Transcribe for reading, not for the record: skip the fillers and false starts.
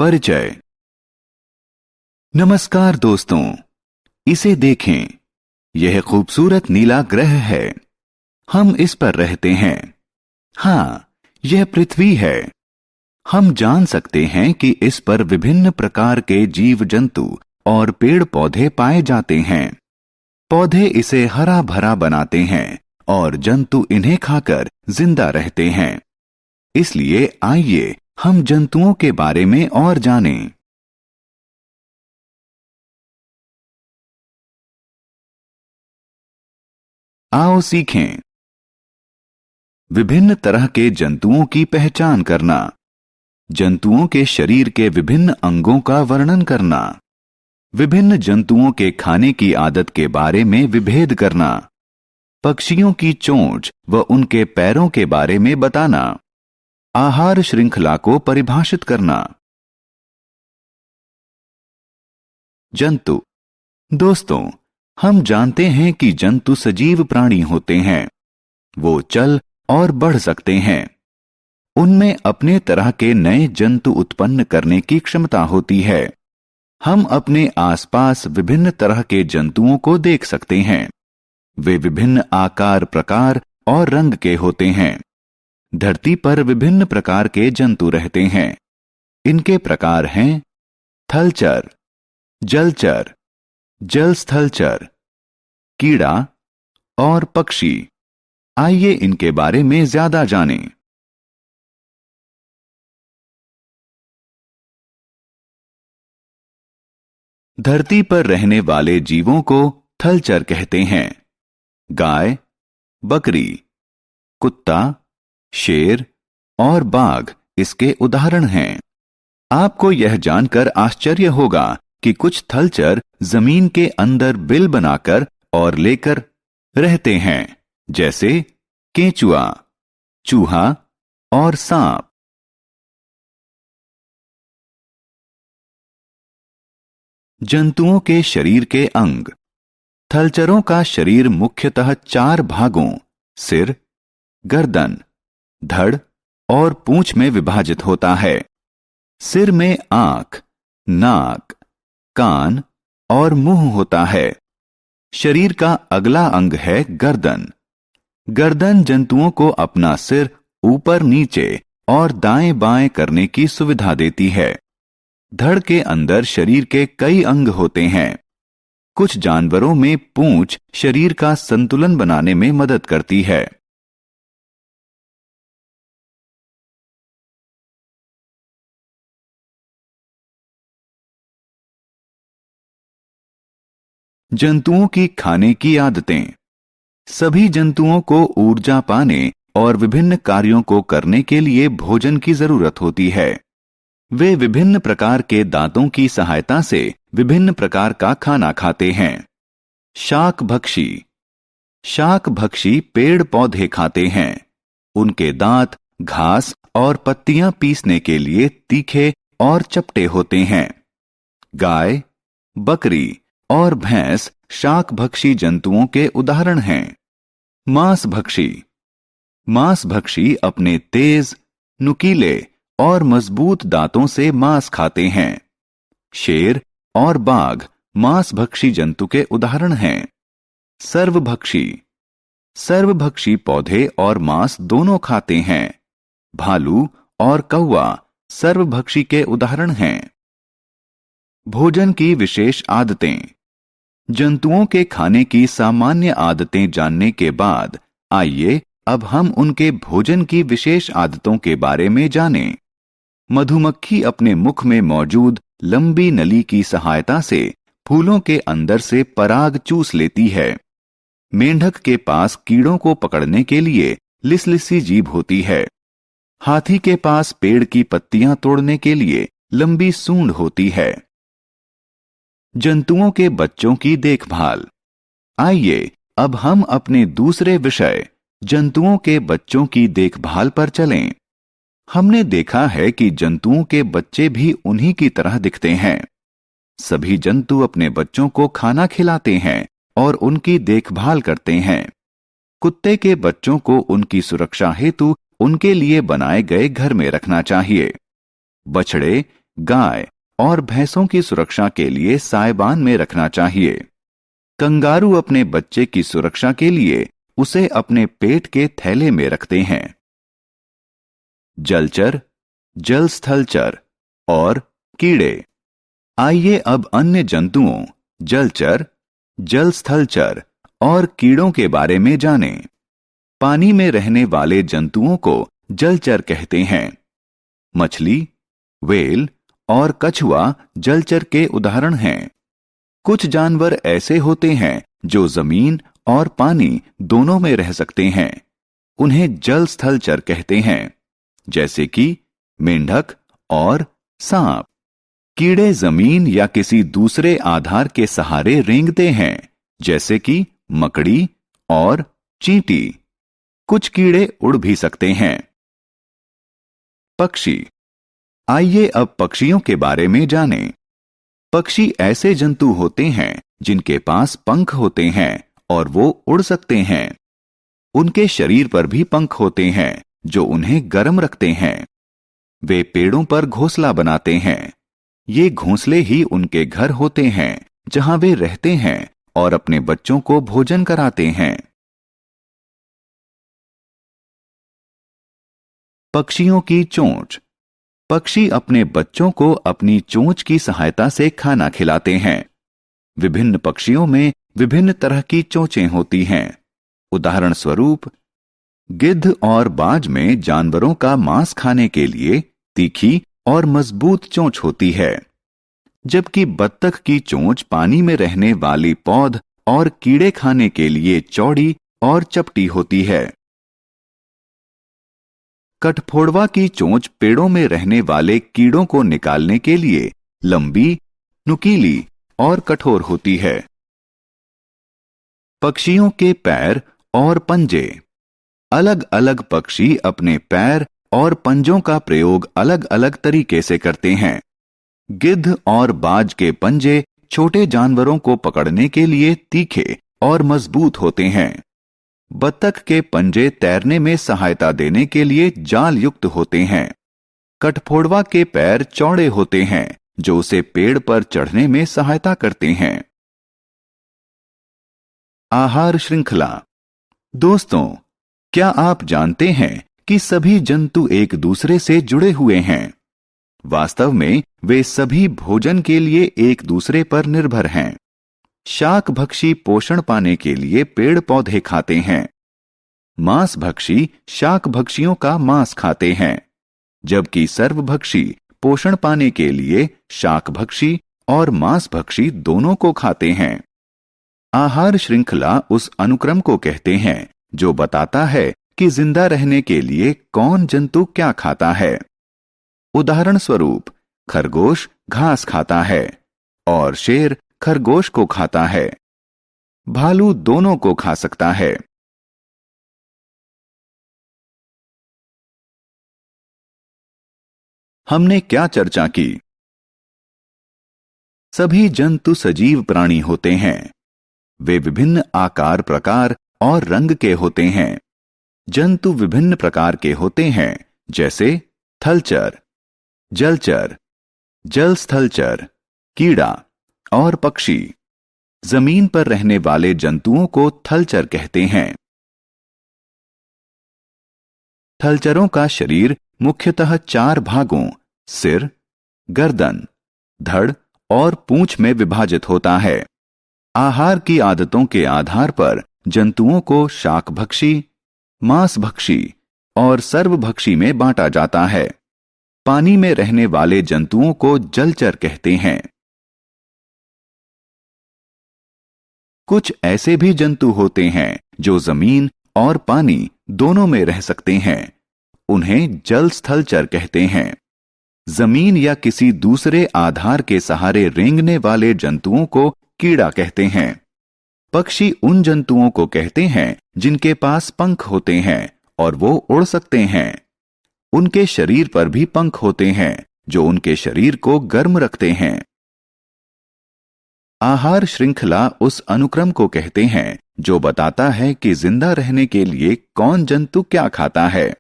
परिचय। नमस्कार दोस्तों, इसे देखें। यह खूबसूरत नीला ग्रह है। हम इस पर रहते हैं। हाँ, यह पृथ्वी है। हम जान सकते हैं कि इस पर विभिन्न प्रकार के जीव जंतु और पेड़ पौधे पाए जाते हैं। पौधे इसे हरा भरा बनाते हैं और जंतु इन्हें खाकर जिंदा रहते हैं। इसलिए आइए हम जंतुओं के बारे में और जानें। आओ सीखें। विभिन्न तरह के जंतुओं की पहचान करना, जंतुओं के शरीर के विभिन्न अंगों का वर्णन करना, विभिन्न जंतुओं के खाने की आदत के बारे में विभेद करना, पक्षियों की चोंच व उनके पैरों के बारे में बताना, आहार श्रृंखला को परिभाषित करना। जंतु। दोस्तों, हम जानते हैं कि जंतु सजीव प्राणी होते हैं। वो चल और बढ़ सकते हैं। उनमें अपने तरह के नए जंतु उत्पन्न करने की क्षमता होती है। हम अपने आसपास विभिन्न तरह के जंतुओं को देख सकते हैं। वे विभिन्न आकार, प्रकार और रंग के होते हैं। धरती पर विभिन्न प्रकार के जंतु रहते हैं। इनके प्रकार हैं थलचर, जलचर, जलस्थलचर, कीड़ा और पक्षी। आइए इनके बारे में ज्यादा जानें। धरती पर रहने वाले जीवों को थलचर कहते हैं। गाय, बकरी, कुत्ता, शेर और बाघ इसके उदाहरण हैं। आपको यह जानकर आश्चर्य होगा कि कुछ थलचर जमीन के अंदर बिल बनाकर और लेकर रहते हैं, जैसे केंचुआ, चूहा और सांप। जंतुओं के शरीर के अंग। थलचरों का शरीर मुख्यतः 4 भागों सिर, गर्दन, धड़ और पूंछ में विभाजित होता है। सिर में आंख, नाक, कान और मुंह होता है। शरीर का अगला अंग है गर्दन। गर्दन जंतुओं को अपना सिर ऊपर नीचे और दाएं बाएं करने की सुविधा देती है। धड़ के अंदर शरीर के कई अंग होते हैं। कुछ जानवरों में पूंछ शरीर का संतुलन बनाने में मदद करती है। जंतुओं की खाने की आदतें। सभी जंतुओं को ऊर्जा पाने और विभिन्न कार्यों को करने के लिए भोजन की जरूरत होती है। वे विभिन्न प्रकार के दांतों की सहायता से विभिन्न प्रकार का खाना खाते हैं। शाकभक्षी। शाकभक्षी पेड़ पौधे खाते हैं। उनके दांत घास और पत्तियां पीसने के लिए तीखे और चपटे होते हैं। गाय, बकरी और भैंस शाकभक्षी जंतुओं के उदाहरण हैं। मांसभक्षी। मांसभक्षी अपने तेज, नुकीले और मजबूत दांतों से मांस खाते हैं। शेर और बाघ मांसभक्षी जंतु के उदाहरण हैं। सर्वभक्षी। सर्वभक्षी पौधे और मांस दोनों खाते हैं। भालू और कौवा सर्वभक्षी के उदाहरण हैं। भोजन की विशेष आदतें। जंतुओं के खाने की सामान्य आदतें जानने के बाद आइए अब हम उनके भोजन की विशेष आदतों के बारे में जानें। मधुमक्खी अपने मुख में मौजूद लंबी नली की सहायता से फूलों के अंदर से पराग चूस लेती है। मेंढक के पास कीड़ों को पकड़ने के लिए लिसलिसी जीभ होती है। हाथी के पास पेड़ की पत्तियां तोड़ने के लिए लंबी सूंड होती है। जंतुओं के बच्चों की देखभाल। आइए अब हम अपने दूसरे विषय जंतुओं के बच्चों की देखभाल पर चलें। हमने देखा है कि जंतुओं के बच्चे भी उन्हीं की तरह दिखते हैं। सभी जंतु अपने बच्चों को खाना खिलाते हैं और उनकी देखभाल करते हैं। कुत्ते के बच्चों को उनकी सुरक्षा हेतु उनके लिए बनाए गए घर में रखना चाहिए। बछड़े गाय और भैंसों की सुरक्षा के लिए साइबान में रखना चाहिए। कंगारू अपने बच्चे की सुरक्षा के लिए उसे अपने पेट के थैले में रखते हैं। जलचर, जल स्थलचर और कीड़े। आइए अब अन्य जंतुओं, जलचर, जल स्थलचर और कीड़ों के बारे में जानें। पानी में रहने वाले जंतुओं को जलचर कहते हैं। मछली, व्हेल और कछुआ जलचर के उदाहरण हैं। कुछ जानवर ऐसे होते हैं जो जमीन और पानी दोनों में रह सकते हैं। उन्हें जल स्थलचर कहते हैं, जैसे कि मेंढक और सांप। कीड़े जमीन या किसी दूसरे आधार के सहारे रेंगते हैं, जैसे कि मकड़ी और चींटी। कुछ कीड़े उड़ भी सकते हैं। पक्षी। आइए अब पक्षियों के बारे में जानें। पक्षी ऐसे जंतु होते हैं जिनके पास पंख होते हैं और वो उड़ सकते हैं। उनके शरीर पर भी पंख होते हैं जो उन्हें गर्म रखते हैं। वे पेड़ों पर घोंसला बनाते हैं। ये घोंसले ही उनके घर होते हैं जहां वे रहते हैं और अपने बच्चों को भोजन कराते हैं। पक्षियों की चोंच। पक्षी अपने बच्चों को अपनी चोंच की सहायता से खाना खिलाते हैं। विभिन्न पक्षियों में विभिन्न तरह की चोंचें होती हैं। उदाहरण स्वरूप, गिद्ध और बाज में जानवरों का मांस खाने के लिए तीखी और मजबूत चोंच होती है, जबकि बत्तख की चोंच पानी में रहने वाली पौध और कीड़े खाने के लिए चौड़ी और चपटी होती है। कठफोड़वा की चोंच पेड़ों में रहने वाले कीड़ों को निकालने के लिए लंबी, नुकीली और कठोर होती है। पक्षियों के पैर और पंजे। अलग अलग पक्षी अपने पैर और पंजों का प्रयोग अलग अलग तरीके से करते हैं। गिद्ध और बाज के पंजे छोटे जानवरों को पकड़ने के लिए तीखे और मजबूत होते हैं। बत्तख के पंजे तैरने में सहायता देने के लिए जाल युक्त होते हैं। कठफोड़वा के पैर चौड़े होते हैं जो उसे पेड़ पर चढ़ने में सहायता करते हैं। आहार श्रृंखला। दोस्तों, क्या आप जानते हैं कि सभी जंतु एक दूसरे से जुड़े हुए हैं? वास्तव में वे सभी भोजन के लिए एक दूसरे पर निर्भर हैं। शाकभक्षी पोषण पाने के लिए पेड़ पौधे खाते हैं। मांसभक्षी शाकभक्षियों का मांस खाते हैं, जबकि सर्वभक्षी पोषण पाने के लिए शाकभक्षी और मांसभक्षी दोनों को खाते हैं। आहार श्रृंखला उस अनुक्रम को कहते हैं जो बताता है कि जिंदा रहने के लिए कौन जंतु क्या खाता है। उदाहरण स्वरूप, खरगोश घास खाता है और शेर खरगोश को खाता है। भालू दोनों को खा सकता है। हमने क्या चर्चा की? सभी जंतु सजीव प्राणी होते हैं। वे विभिन्न आकार, प्रकार और रंग के होते हैं। जंतु विभिन्न प्रकार के होते हैं, जैसे थलचर, जलचर, जल स्थलचर, कीड़ा और पक्षी। जमीन पर रहने वाले जंतुओं को थलचर कहते हैं। थलचरों का शरीर मुख्यतः 4 भागों सिर, गर्दन, धड़ और पूंछ में विभाजित होता है। आहार की आदतों के आधार पर जंतुओं को शाकभक्षी, मांसभक्षी और सर्वभक्षी में बांटा जाता है। पानी में रहने वाले जंतुओं को जलचर कहते हैं। कुछ ऐसे भी जंतु होते हैं जो जमीन और पानी दोनों में रह सकते हैं। उन्हें जल स्थलचर कहते हैं। जमीन या किसी दूसरे आधार के सहारे रेंगने वाले जंतुओं को कीड़ा कहते हैं। पक्षी उन जंतुओं को कहते हैं जिनके पास पंख होते हैं और वो उड़ सकते हैं। उनके शरीर पर भी पंख होते हैं जो उनके शरीर को गर्म रखते हैं। आहार श्रृंखला उस अनुक्रम को कहते हैं जो बताता है कि जिंदा रहने के लिए कौन जंतु क्या खाता है।